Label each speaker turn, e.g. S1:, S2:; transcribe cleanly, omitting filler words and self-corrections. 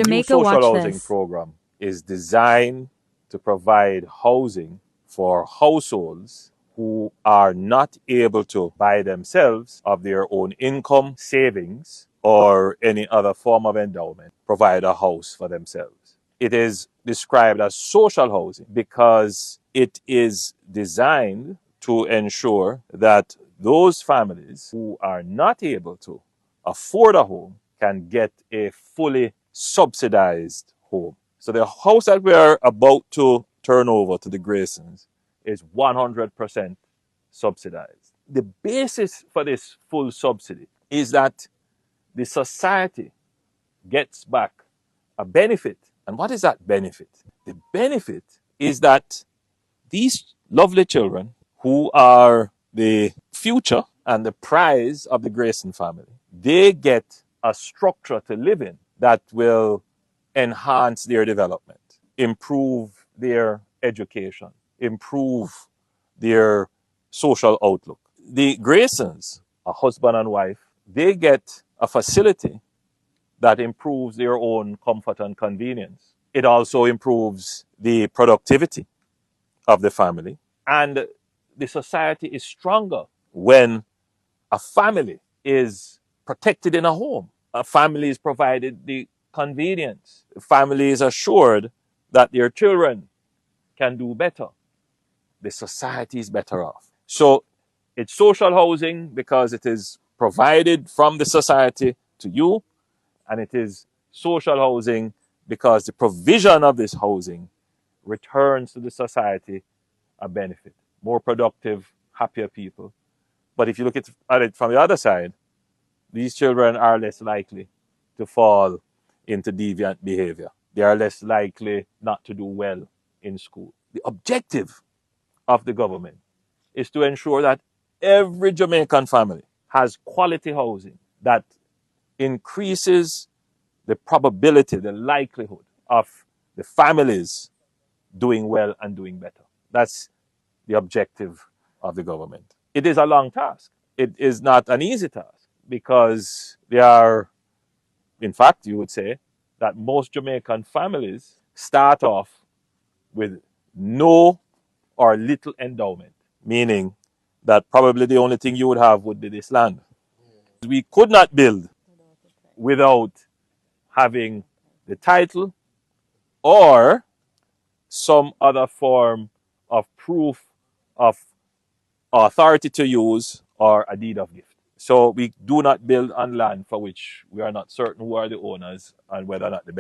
S1: new social housing program is designed to provide housing for households who are not able to by themselves of their own income, savings, or any other form of endowment, provide a house for themselves. It is described as social housing because it is designed to ensure that those families who are not able to afford a home can get a fully subsidized home. So the house that we are about to turn over to the Graysons is 100% subsidized. The basis for this full subsidy is that the society gets back a benefit. And what is that benefit? The benefit is that these lovely children who are the future and the prize of the Grayson family, they get a structure to live in that will enhance their development, improve their education, improve their social outlook. The Graysons, a husband and wife, they get a facility that improves their own comfort and convenience. It also improves the productivity of the family. And the society is stronger when a family is protected in a home. A family is provided the convenience. The family is assured that their children can do better. The society is better off. So it's social housing because it is provided from the society to you, and it is social housing because the provision of this housing returns to the society a benefit. More productive, happier people. But if you look at it from the other side, these children are less likely to fall into deviant behavior. They are less likely not to do well in school. The objective of the government is to ensure that every Jamaican family has quality housing that increases the probability, the likelihood of the families doing well and doing better. That's the objective of the government. It is a long task. It is not an easy task because there are, in fact, you would say that most Jamaican families start off with no or little endowment, meaning that probably the only thing you would have would be this land. We could not build without having the title or some other form of proof of authority to use or a deed of gift. So we do not build on land for which we are not certain who are the owners and whether or not the